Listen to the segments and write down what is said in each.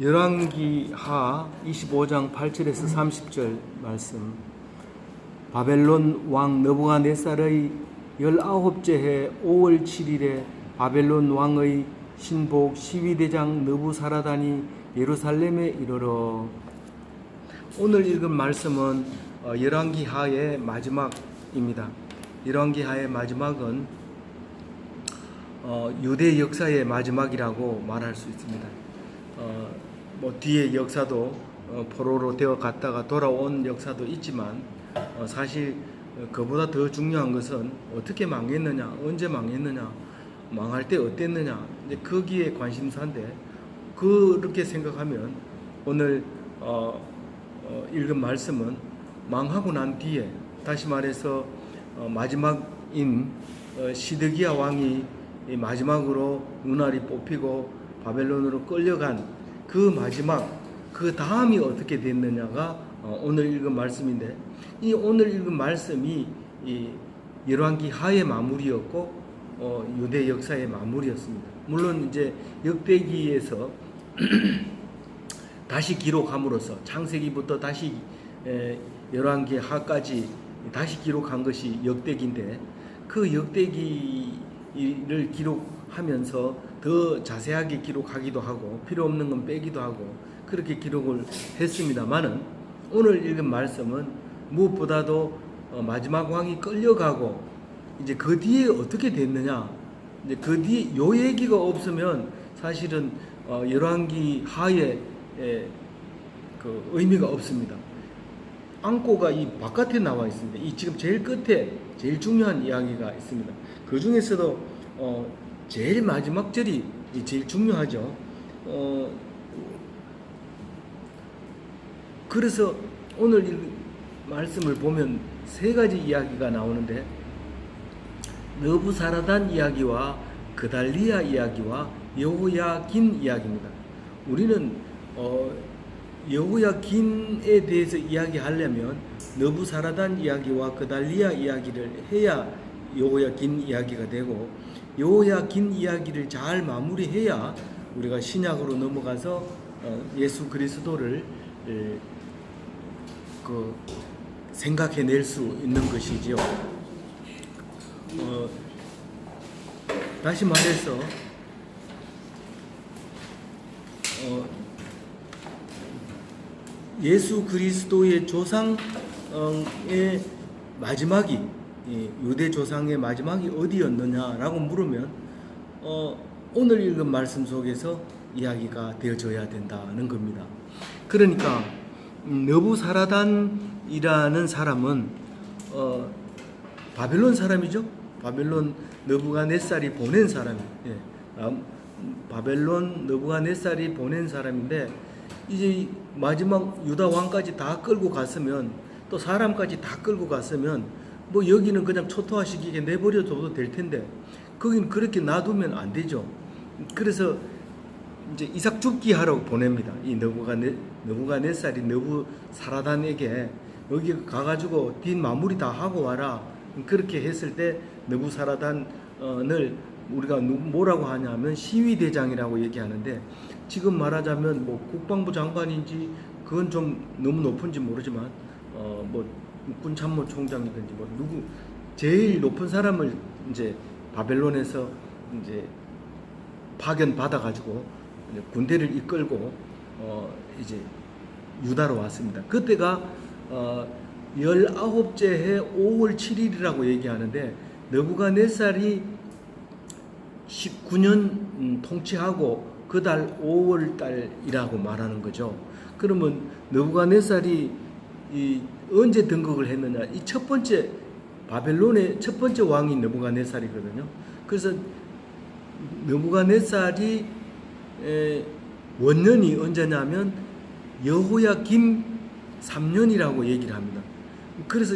열왕기하 25장 8절에서 30절 말씀. 바벨론 왕 느부갓네살의 19째 해 5월 7일에 바벨론 왕의 신복 12대장 느부사라단이 예루살렘에 이르러. 오늘 읽은 말씀은 열왕기하의 마지막입니다. 열왕기하의 마지막은 유대 역사의 마지막이라고 말할 수 있습니다. 뒤에 역사도 포로로 되어 갔다가 돌아온 역사도 있지만 사실 그보다 더 중요한 것은 어떻게 망했느냐, 언제 망했느냐, 망할 때 어땠느냐, 이제 거기에 관심사인데, 그렇게 생각하면 오늘 읽은 말씀은 망하고 난 뒤에, 다시 말해서 마지막인 시드기야 왕이 마지막으로 눈알이 뽑히고 바벨론으로 끌려간 그 마지막, 그 다음이 어떻게 됐느냐가 오늘 읽은 말씀인데, 이 오늘 읽은 말씀이 이 열왕기하의 마무리였고 유대 역사의 마무리였습니다. 물론 이제 역대기에서 다시 기록함으로써 창세기부터 다시 열왕기하까지 다시 기록한 것이 역대기인데, 그 역대기를 기록하면서 더 자세하게 기록하기도 하고 필요 없는 건 빼기도 하고 그렇게 기록을 했습니다만은, 오늘 읽은 말씀은 무엇보다도 마지막 왕이 끌려가고 이제 그 뒤에 어떻게 됐느냐, 이제 그 뒤에 요 얘기가 없으면 사실은 열왕기하의 그 의미가 없습니다. 안고가 이 바깥에 나와 있습니다. 이 지금 제일 끝에 제일 중요한 이야기가 있습니다. 그 중에서도 제일 마지막 절이 제일 중요하죠. 그래서 오늘 이 말씀을 보면 세 가지 이야기가 나오는데, 느부사라단 이야기와 그달리야 이야기와 여호야긴 이야기입니다. 우리는 여호야긴에 대해서 이야기하려면 느부사라단 이야기와 그달리야 이야기를 해야 여호야긴 이야기가 되고, 여호야긴 이야기를 잘 마무리해야 우리가 신약으로 넘어가서 예수 그리스도를 생각해낼 수 있는 것이지요. 다시 말해서 예수 그리스도의 조상의 마지막이, 유대 조상의 마지막이 어디였느냐라고 물으면 오늘 읽은 말씀 속에서 이야기가 되어져야 된다는 겁니다. 그러니까 느부사라단이라는 사람은 바벨론 사람이죠. 바벨론 느부갓네살이 보낸 사람이에요. 바벨론 느부갓네살이 보낸 사람인데, 이제 마지막 유다 왕까지 다 끌고 갔으면, 또 사람까지 다 끌고 갔으면 뭐 여기는 그냥 초토화시키게 내버려둬도 될 텐데, 거긴 그렇게 놔두면 안 되죠. 그래서 이제 이삭 죽기 하러 보냅니다. 이 느부갓네살이 느부사라단에게 여기 가가지고 뒷 마무리 다 하고 와라. 그렇게 했을 때 느부사라단을 우리가 뭐라고 하냐면 시위대장이라고 얘기하는데, 지금 말하자면 뭐 국방부 장관인지 그건 좀 너무 높은지 모르지만 뭐 육군참모총장이든지 뭐 누구 제일 높은 사람을 이제 바벨론에서 이제 파견 받아가지고 군대를 이끌고 이제 유다로 왔습니다. 그때가 19째 해 5월 7일이라고 얘기하는데, 느부갓네살이 19년 통치하고 그 달 5월 달이라고 말하는 거죠. 그러면 느부갓네살이 언제 등극을 했느냐? 이 첫 번째 바벨론의 첫 번째 왕이 느부갓네살이거든요. 그래서 느부갓네살이 원년이 언제냐면 여호야김 3년이라고 얘기를 합니다. 그래서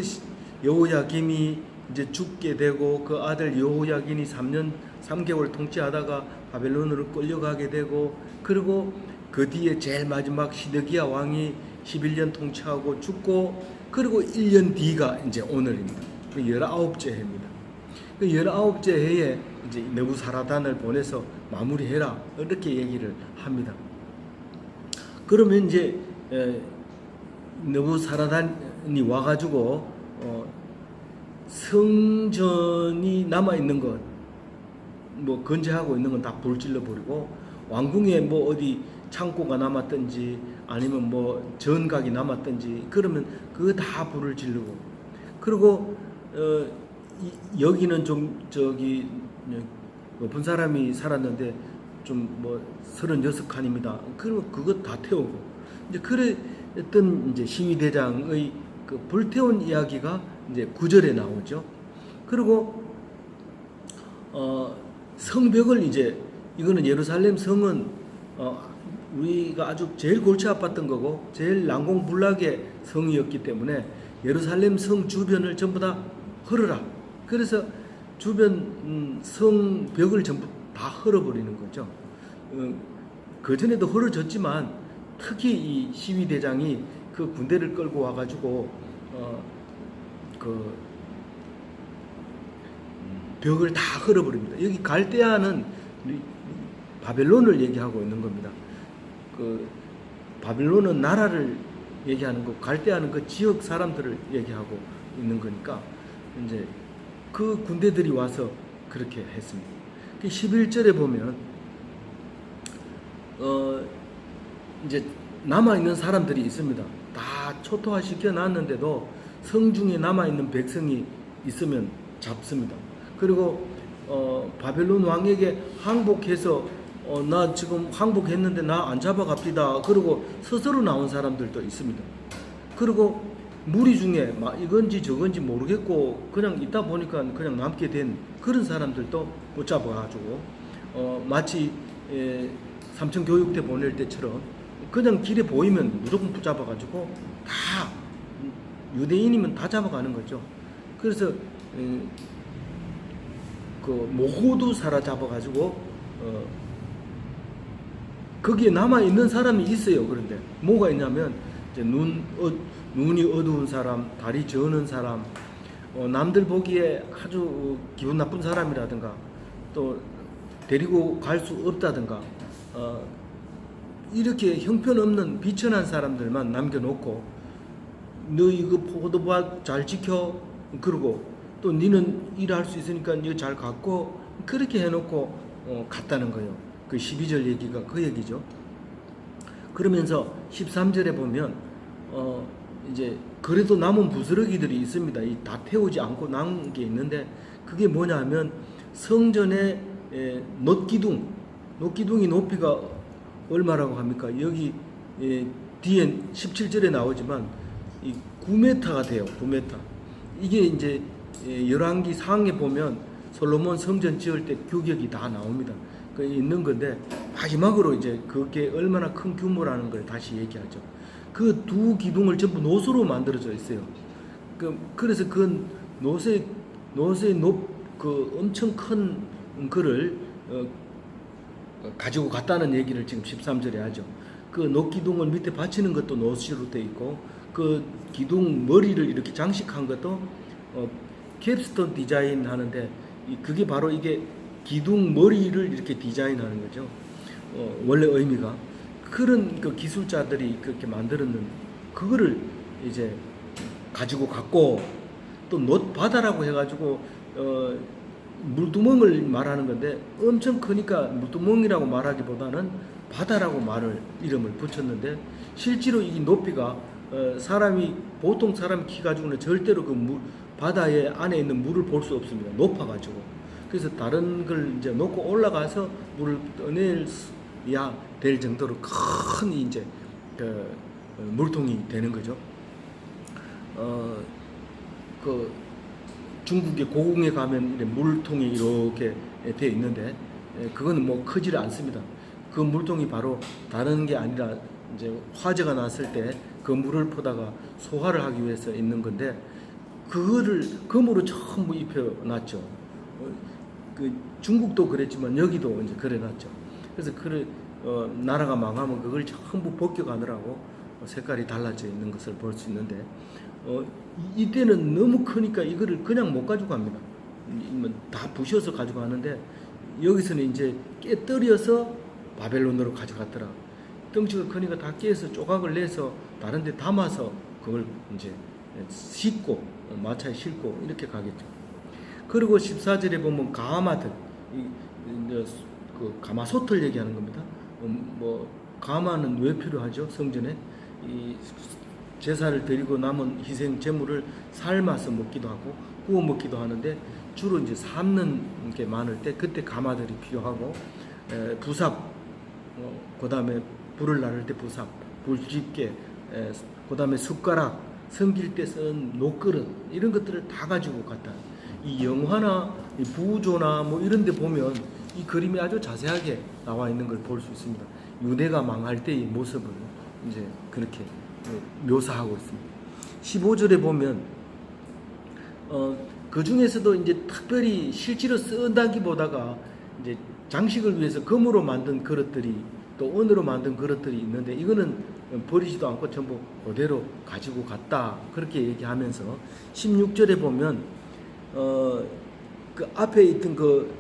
여호야김이 이제 죽게 되고, 그 아들 여호야긴이 3개월 통치하다가 바벨론으로 끌려가게 되고, 그리고 그 뒤에 제일 마지막 시드기야 왕이 11년 통치하고 죽고, 그리고 1년 뒤가 이제 오늘입니다. 19째 해입니다. 그 19째 해에 이제 느부사라단을 보내서 마무리해라, 이렇게 얘기를 합니다. 그러면 이제 느부사라단이 와가지고 성전이 남아 있는 것, 뭐 건재하고 있는 건 다 불질러 버리고, 왕궁에 뭐 어디 창고가 남았든지 아니면 뭐 전각이 남았든지 그러면 그거 다 불을 지르고, 그리고 여기는 좀 저기 높은 사람이 살았는데 좀 뭐 36칸입니다. 그러면 그거 다 태우고, 이제 그랬던 이제 시위대장의 그 불태운 이야기가 이제 9절에 나오죠. 그리고 성벽을 이제, 이거는 예루살렘 성은 우리가 아주 제일 골치 아팠던 거고 제일 난공불락의 성이었기 때문에 예루살렘 성 주변을 전부 다 헐어라. 그래서 주변 성벽을 전부 다 헐어버리는 거죠. 그 전에도 헐어졌지만 특히 이 시위대장이 그 군대를 끌고 와가지고 그 벽을 다 헐어버립니다. 여기 갈대아는 바벨론을 얘기하고 있는 겁니다. 그 바벨론은 나라를 얘기하는 거, 갈대아는 그 지역 사람들을 얘기하고 있는 거니까 이제 그 군대들이 와서 그렇게 했습니다. 11절에 보면 이제 남아 있는 사람들이 있습니다. 다 초토화 시켜 놨는데도 성중에 남아 있는 백성이 있으면 잡습니다. 그리고 바벨론 왕에게 항복해서 나 지금 항복했는데 나 안 잡아갑시다. 그리고 스스로 나온 사람들도 있습니다. 그리고 무리 중에 막 이건지 저건지 모르겠고 그냥 있다 보니까 그냥 남게 된 그런 사람들도 붙잡아가지고 마치 삼천 교육대 보낼 때처럼 그냥 길에 보이면 무조건 붙잡아가지고 다 유대인이면 다 잡아가는 거죠. 그래서 그 모두 사로잡아가지고 거기에 남아 있는 사람이 있어요. 그런데 뭐가 있냐면 이제 눈이 어두운 사람, 다리 저는 사람, 남들 보기에 아주 기분 나쁜 사람이라든가 또 데리고 갈 수 없다든가 이렇게 형편없는 비천한 사람들만 남겨놓고 너 이거 포도밭 잘 지켜, 그러고 또 니는 일할 수 있으니까 이거 잘 갖고, 그렇게 해놓고 갔다는 거예요. 그 12절 얘기가 그 얘기죠. 그러면서 13절에 보면 이제 그래도 남은 부스러기들이 있습니다. 다 태우지 않고 남은 게 있는데 그게 뭐냐면 성전의 놋기둥이 높이가 얼마라고 합니까? 여기 뒤에 17절에 나오지만 9m가 돼요. 9m. 이게 이제 열왕기 상에 보면 솔로몬 성전 지을 때 규격이 다 나옵니다. 그 있는 건데 마지막으로 이제 그게 얼마나 큰 규모라는 걸 다시 얘기하죠. 그 두 기둥을 전부 놋으로 만들어져 있어요. 그래서 그 놋의 그 엄청 큰 거를 가지고 갔다는 얘기를 지금 13절에 하죠. 그 놋기둥을 밑에 받치는 것도 놋으로 되어 있고 그 기둥 머리를 이렇게 장식한 것도 캡스톤 디자인 하는데 그게 바로 이게 기둥 머리를 이렇게 디자인하는 거죠. 원래 의미가 그런 그 기술자들이 그렇게 만들었는 그거를 이제 가지고 갔고, 또 놋바다라고 해가지고 물두멍을 말하는 건데 엄청 크니까 물두멍이라고 말하기보다는 바다라고 이름을 붙였는데 실제로 이 높이가 사람이 보통 사람 키 가지고는 절대로 그 바다의 안에 있는 물을 볼 수 없습니다. 높아가지고. 그래서 다른 걸 이제 놓고 올라가서 물을 떠내야 될 정도로 큰 이제 그 물통이 되는 거죠. 그 중국의 고궁에 가면 이렇게 물통이 이렇게 되어 있는데 그거는 뭐 크지를 않습니다. 그 물통이 바로 다른 게 아니라 이제 화재가 났을 때 그 물을 퍼다가 소화를 하기 위해서 있는 건데 그거를 금으로 전부 입혀놨죠. 그 중국도 그랬지만 여기도 이제 그래놨죠. 그래서 나라가 망하면 그걸 전부 벗겨가느라고 색깔이 달라져 있는 것을 볼 수 있는데 이때는 너무 크니까 이거를 그냥 못 가지고 갑니다. 다 부셔서 가지고 가는데 여기서는 이제 깨뜨려서 바벨론으로 가져갔더라. 덩치가 크니까 다 깨서 조각을 내서 다른 데 담아서 그걸 이제 싣고 마차에 싣고 이렇게 가겠죠. 그리고 14절에 보면 가마들, 이제 그 가마솥을 얘기하는 겁니다. 뭐 가마는 왜 필요하죠? 성전에 이 제사를 드리고 남은 희생 제물을 삶아서 먹기도 하고 구워 먹기도 하는데 주로 이제 삶는 게 많을 때 그때 가마들이 필요하고, 부삽, 그다음에 불을 나를 때 부삽, 불집게, 그다음에 숟가락, 섬길 때 쓴 녹그릇, 이런 것들을 다 가지고 갔다. 이 영화나 이 부조나 뭐 이런 데 보면 이 그림이 아주 자세하게 나와 있는 걸 볼 수 있습니다. 유대가 망할 때의 모습을 이제 그렇게 묘사하고 있습니다. 15절에 보면 그 중에서도 이제 특별히 실제로 쓴다기보다가 이제 장식을 위해서 금으로 만든 그릇들이 또 은으로 만든 그릇들이 있는데 이거는 버리지도 않고 전부 그대로 가지고 갔다, 그렇게 얘기하면서 16절에 보면 그 앞에 있던 그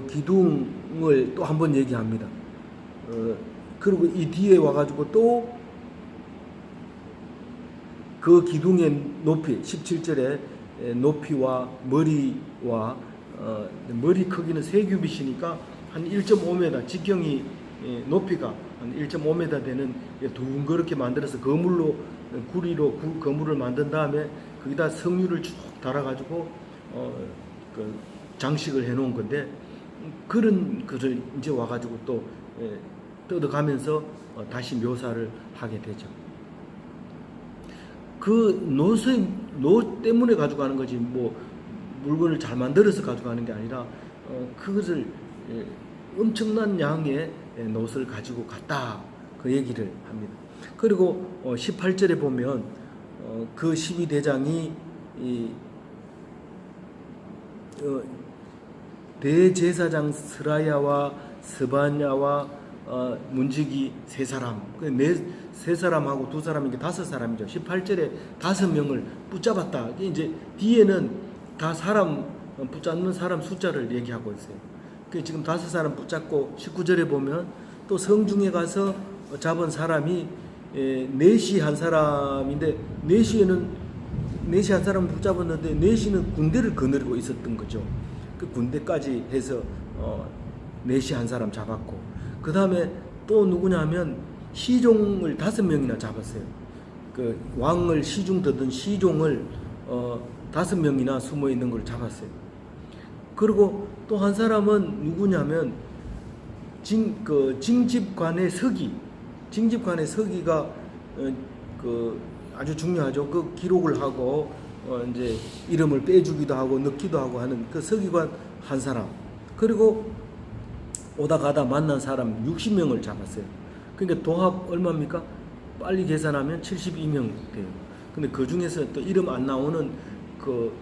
기둥을 또 한번 얘기합니다. 그리고 이 뒤에 와가지고 또 그 기둥의 높이, 17절에 높이와 머리와 머리 크기는 3규빗이니까 한 1.5m, 직경이 높이가 한 1.5m 되는 둥그렇게 만들어서 거물로, 구리로 거물을 만든 다음에 거기다 석류를 쭉 달아가지고 그 장식을 해놓은 건데, 그런 것을 이제 와가지고 또 뜯어가면서 다시 묘사를 하게 되죠. 그 노 때문에 가져가는 거지 뭐 물건을 잘 만들어서 가져가는 게 아니라 그것을 엄청난 양의 노를 가지고 갔다, 그 얘기를 합니다. 그리고 18절에 보면 그 12대장이 대제사장 스라야와 스바냐와 문지기 3사람, 세 사람하고 2사람인 게 5사람이죠. 18절에 5명을 붙잡았다. 이제 뒤에는 다 사람 붙잡는 사람 숫자를 얘기하고 있어요. 지금 5사람 붙잡고 19절에 보면 또 성중에 가서 잡은 사람이 넷이 한 사람인데, 넷이 한 사람을 붙잡았는데 넷이는 군대를 거느리고 있었던 거죠. 그 군대까지 해서 넷이 한 사람 잡았고, 그 다음에 또 누구냐면 시종을 5명이나 잡았어요. 그 왕을 시중 듣던 시종을 5명이나 숨어 있는 걸 잡았어요. 그리고 또 한 사람은 누구냐면 징집관의 서기가 그 아주 중요하죠. 그 기록을 하고 이제 이름을 빼주기도 하고 넣기도 하고 하는 그 서기관 한 사람, 그리고 오다 가다 만난 사람 60명을 잡았어요. 그러니까 도합 얼마입니까? 빨리 계산하면 72명 돼요. 근데 그 중에서 또 이름 안 나오는 그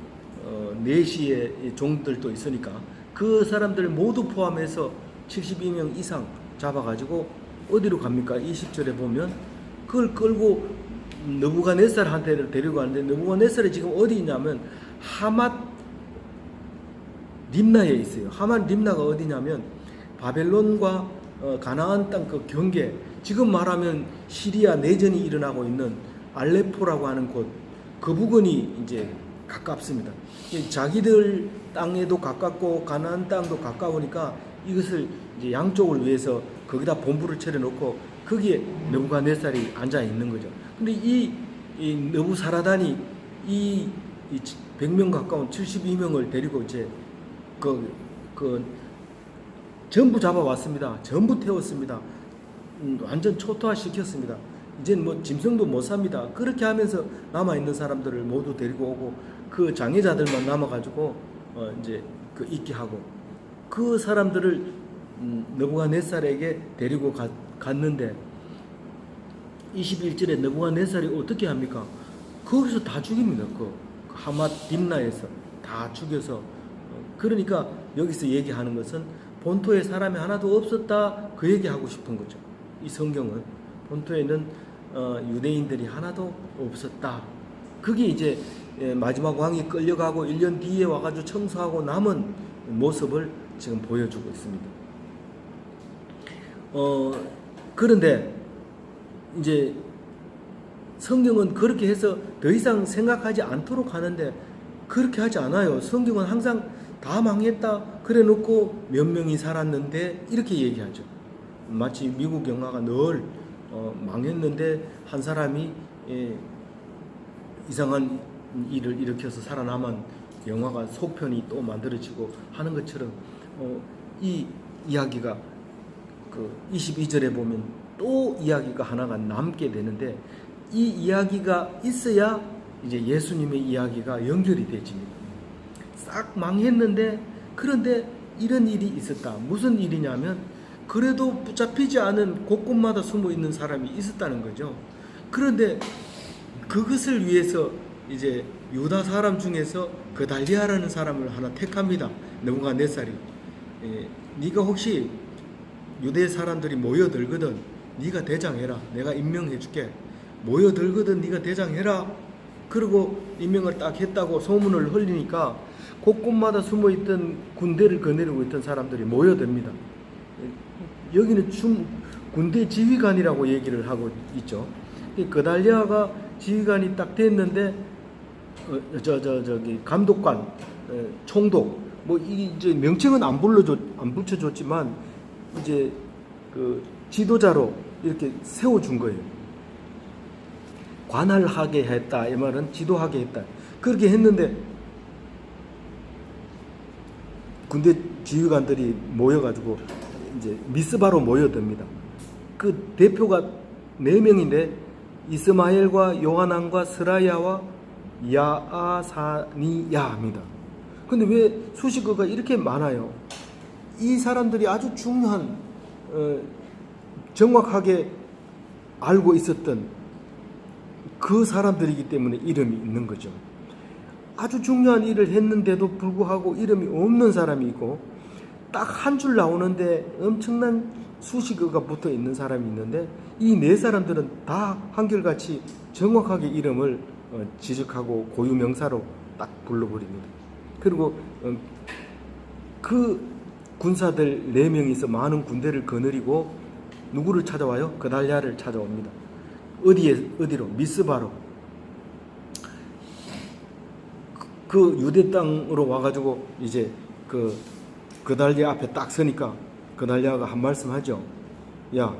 4시의 종들도 있으니까 그 사람들 모두 포함해서 72명 이상 잡아가지고 어디로 갑니까? 20절에 보면 그걸 끌고 느부갓네살한테를 데리고 가는데, 느부갓네살이 지금 어디 있냐면 하맛 림나에 있어요. 하맛 림나가 어디냐면 바벨론과 가나안 땅 그 경계, 지금 말하면 시리아 내전이 일어나고 있는 알레포라고 하는 곳, 그 부근이 이제 가깝습니다. 자기들 땅에도 가깝고 가나안 땅도 가까우니까 이것을 이제 양쪽을 위해서 거기다 본부를 차려놓고 거기에 느부갓네살이 앉아 있는 거죠. 근데 이 느부사라단이 이 100명 가까운 72명을 데리고 이제 전부 잡아왔습니다. 전부 태웠습니다. 완전 초토화시켰습니다. 이제는 뭐 짐승도 못 삽니다. 그렇게 하면서 남아있는 사람들을 모두 데리고 오고 그 장애자들만 남아가지고 이제 그 있게 하고, 그 사람들을 느부갓네살에게 데리고 갔는데 21절에 느부갓네살이 어떻게 합니까? 거기서 다 죽입니다. 그 하맛 딥나에서 다 죽여서, 그러니까 여기서 얘기하는 것은 본토에 사람이 하나도 없었다, 그 얘기하고 싶은 거죠. 이 성경은 본토에는 유대인들이 하나도 없었다. 그게 이제 마지막 왕이 끌려가고 1년 뒤에 와가지고 청소하고 남은 모습을 지금 보여주고 있습니다. 그런데 이제 성경은 그렇게 해서 더 이상 생각하지 않도록 하는데 그렇게 하지 않아요. 성경은 항상 다 망했다 그래 놓고 몇 명이 살았는데 이렇게 얘기하죠. 마치 미국 영화가 늘 망했는데 한 사람이 이상한 일을 일으켜서 살아남은 영화가 속편이 또 만들어지고 하는 것처럼 이 이야기가 그 22절에 보면 또 이야기가 하나가 남게 되는데 이 이야기가 있어야 이제 예수님의 이야기가 연결이 되집니다. 싹 망했는데 그런데 이런 일이 있었다. 무슨 일이냐면 그래도 붙잡히지 않은 곳곳마다 숨어 있는 사람이 있었다는 거죠. 그런데 그것을 위해서 이제 유다 사람 중에서 그달리아라는 사람을 하나 택합니다. 느부갓네살이 네가 혹시 유대 사람들이 모여들거든 네가 대장해라. 내가 임명해 줄게. 모여들거든 네가 대장해라. 그리고 임명을 딱 했다고 소문을 흘리니까 곳곳마다 숨어있던 군대를 거느리고 있던 사람들이 모여듭니다. 여기는 군대 지휘관이라고 얘기를 하고 있죠. 그달리아가 지휘관이 딱 됐는데 저기 감독관, 총독 뭐 이제 명칭은 안 붙여줬지만 이제 그 지도자로 이렇게 세워준 거예요. 관할하게 했다. 이 말은 지도하게 했다. 그렇게 했는데 군대 지휘관들이 모여가지고 이제 미스바로 모여듭니다. 그 대표가 4명인데 이스마엘과 요하난과 스라야와 야아사니야입니다. 근데 왜 수식어가 이렇게 많아요? 이 사람들이 아주 중요한 정확하게 알고 있었던 그 사람들이기 때문에 이름이 있는 거죠. 아주 중요한 일을 했는데도 불구하고 이름이 없는 사람이 있고 딱 한 줄 나오는데 엄청난 수식어가 붙어 있는 사람이 있는데 이 4사람들은 다 한결같이 정확하게 이름을 지적하고 고유명사로 딱 불러버립니다. 그리고 그 군사들 4명이서 많은 군대를 거느리고 누구를 찾아와요? 그달리아를 찾아옵니다. 어디로? 미스바로. 그 유대 땅으로 와가지고 이제 그달리아 앞에 딱 서니까 그달리아가 한 말씀 하죠. 야,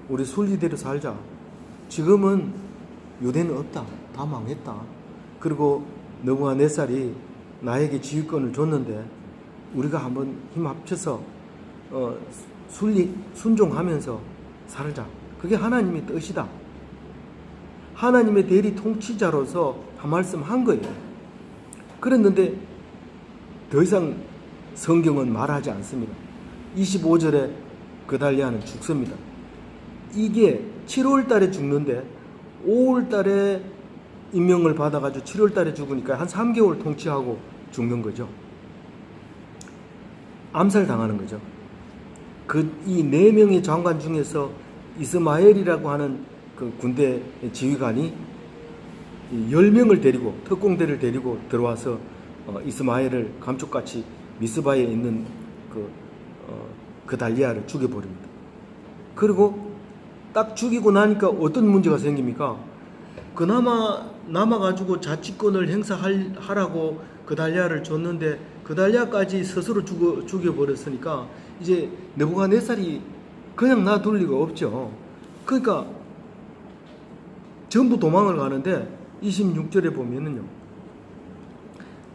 우리 순리대로 살자. 지금은 유대는 없다. 다 망했다. 그리고 느부갓네살이 나에게 지휘권을 줬는데 우리가 한번 힘 합쳐서 순종하면서 살자. 그게 하나님의 뜻이다. 하나님의 대리 통치자로서 한 말씀 한 거예요. 그랬는데 더 이상 성경은 말하지 않습니다. 25절에 그달리아는 죽습니다. 이게 7월 달에 죽는데 5월 달에 임명을 받아가지고 7월 달에 죽으니까 한 3개월 통치하고 죽는 거죠. 암살당하는 거죠. 이 4명의 장관 중에서 이스마엘이라고 하는 그 군대 지휘관이 10명을 데리고 특공대를 데리고 들어와서 이스마엘을 감쪽같이 미스바에 있는 그달리아를 죽여버립니다. 그리고 딱 죽이고 나니까 어떤 문제가 생깁니까? 그나마 남아가지고 자치권을 행사하라고 그달리아를 줬는데 그달리아까지 스스로 죽여버렸으니까 이제 느부갓네살이 그냥 놔둘 리가 없죠. 그러니까 전부 도망을 가는데 26절에 보면은요,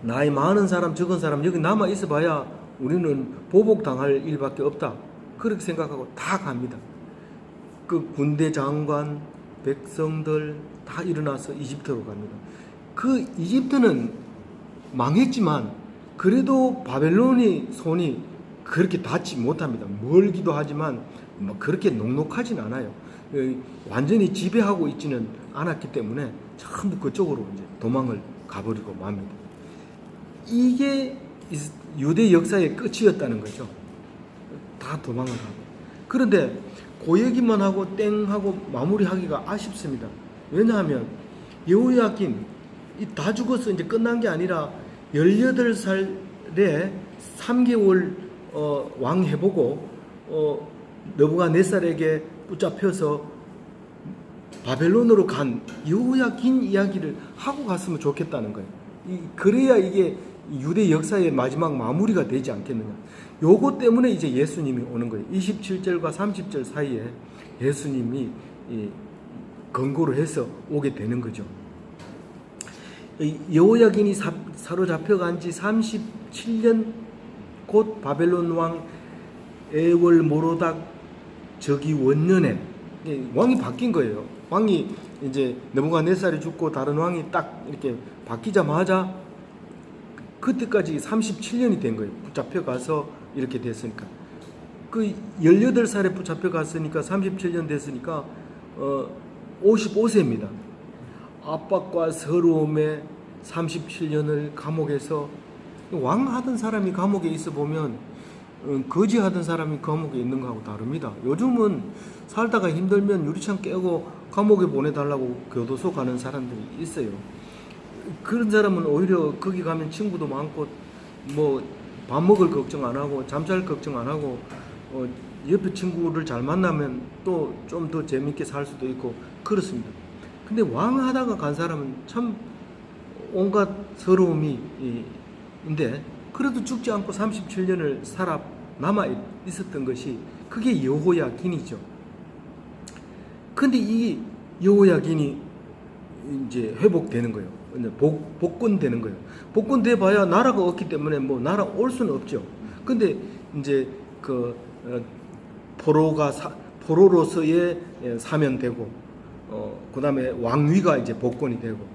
나이 많은 사람 적은 사람 여기 남아 있어 봐야 우리는 보복당할 일밖에 없다. 그렇게 생각하고 다 갑니다. 그 군대 장관, 백성들 다 일어나서 이집트로 갑니다. 그 이집트는 망했지만 그래도 바벨론의 손이 그렇게 닿지 못합니다. 멀기도 하지만 뭐 그렇게 녹록하진 않아요. 완전히 지배하고 있지는 않았기 때문에 전부 그쪽으로 이제 도망을 가버리고 맙니다. 이게 유대 역사의 끝이었다는 거죠. 다 도망을 하고. 그런데 그 얘기만 하고 땡 하고 마무리하기가 아쉽습니다. 왜냐하면 여호야김 다 죽어서 이제 끝난 게 아니라 18살에 3개월 왕 해보고 느부갓네살에게 붙잡혀서 바벨론으로 간 여호야긴 이야기를 하고 갔으면 좋겠다는 거예요. 그래야 이게 유대 역사의 마지막 마무리가 되지 않겠느냐. 요거 때문에 이제 예수님이 오는 거예요. 27절과 30절 사이에 예수님이 권고를 해서 오게 되는 거죠. 여호야긴이 사로잡혀간 지 37년 곧 바벨론 왕 에월모로닥 저기 원년에 왕이 바뀐 거예요. 왕이 이제 느부갓네살이 죽고 다른 왕이 딱 이렇게 바뀌자마자 그때까지 37년이 된 거예요. 붙잡혀가서 이렇게 됐으니까. 그 18살에 붙잡혀갔으니까 37년 됐으니까 55세입니다. 압박과 서러움에 37년을 감옥에서 왕하던 사람이 감옥에 있어 보면 거지하던 사람이 감옥에 있는 거하고 다릅니다. 요즘은 살다가 힘들면 유리창 깨고 감옥에 보내달라고 교도소 가는 사람들이 있어요. 그런 사람은 오히려 거기 가면 친구도 많고 뭐 밥 먹을 걱정 안 하고 잠잘 걱정 안 하고 옆에 친구를 잘 만나면 또 좀 더 재밌게 살 수도 있고 그렇습니다. 근데 왕하다가 간 사람은 참 온갖 서러움이 인데 그래도 죽지 않고 37년을 살아 남아 있었던 것이 그게 여호야긴이죠. 근데 이 여호야긴이 이제 회복되는 거예요. 복권되는 거예요. 복권돼 봐야 나라가 없기 때문에 뭐 나라 올 수는 없죠. 근데 이제 그 포로로서의 사면되고 그다음에 왕위가 이제 복권이 되고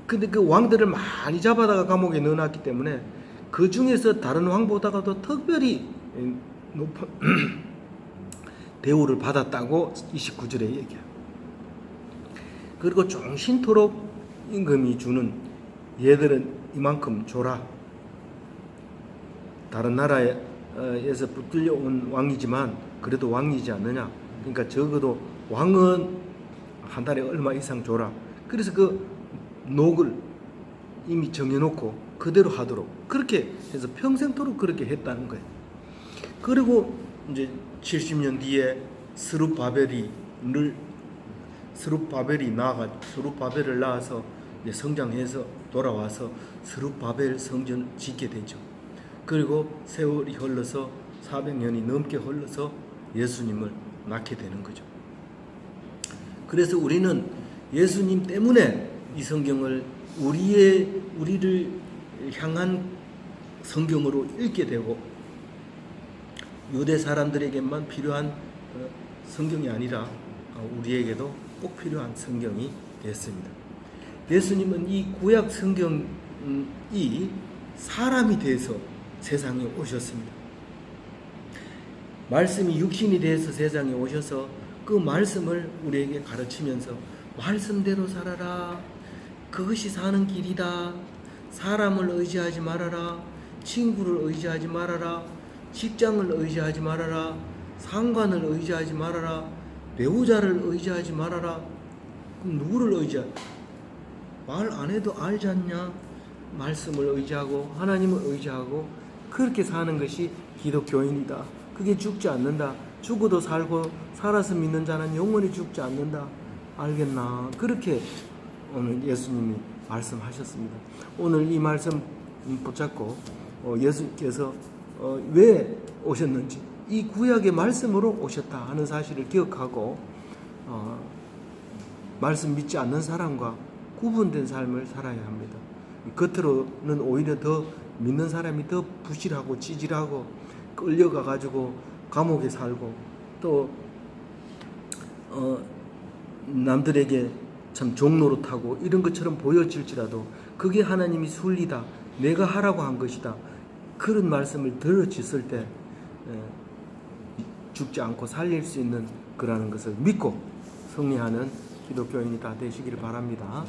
근데 그 왕들을 많이 잡아다가 감옥에 넣어놨기 때문에 그 중에서 다른 왕보다가도 특별히 높은 대우를 받았다고 29절에 얘기해요. 그리고 종신토록 임금이 주는 얘들은 이만큼 줘라. 다른 나라에서 붙들려 온 왕이지만 그래도 왕이지 않느냐. 그러니까 적어도 왕은 한 달에 얼마 이상 줘라. 그래서 그 녹을 이미 정해놓고 그대로 하도록 그렇게 해서 평생토록 그렇게 했다는 거예요. 그리고 이제 70년 뒤에 스룹바벨을 낳아서 이제 성장해서 돌아와서 스룹바벨 성전을 짓게 되죠. 그리고 세월이 흘러서 400년이 넘게 흘러서 예수님을 낳게 되는 거죠. 그래서 우리는 예수님 때문에 이 성경을 우리를 향한 성경으로 읽게 되고 유대 사람들에게만 필요한 성경이 아니라 우리에게도 꼭 필요한 성경이 됐습니다. 예수님은 이 구약 성경이 사람이 돼서 세상에 오셨습니다. 말씀이 육신이 돼서 세상에 오셔서 그 말씀을 우리에게 가르치면서 말씀대로 살아라. 그것이 사는 길이다. 사람을 의지하지 말아라. 친구를 의지하지 말아라. 직장을 의지하지 말아라. 상관을 의지하지 말아라. 배우자를 의지하지 말아라. 그럼 누구를 의지하냐? 말 안 해도 알지 않냐? 말씀을 의지하고 하나님을 의지하고 그렇게 사는 것이 기독교인이다. 그게 죽지 않는다. 죽어도 살고 살아서 믿는 자는 영원히 죽지 않는다. 알겠나? 그렇게 오늘 예수님이 말씀하셨습니다. 오늘 이 말씀 붙잡고 예수께서 왜 오셨는지 이 구약의 말씀으로 오셨다 하는 사실을 기억하고 말씀 믿지 않는 사람과 구분된 삶을 살아야 합니다. 겉으로는 오히려 더 믿는 사람이 더 부실하고 찌질하고 끌려가가지고 감옥에 살고 또 남들에게 참 종노릇하고 이런 것처럼 보여질지라도 그게 하나님이 순리다. 내가 하라고 한 것이다. 그런 말씀을 들어주실 때 죽지 않고 살릴 수 있는 거라는 것을 믿고 승리하는 기독교인이 다 되시기를 바랍니다.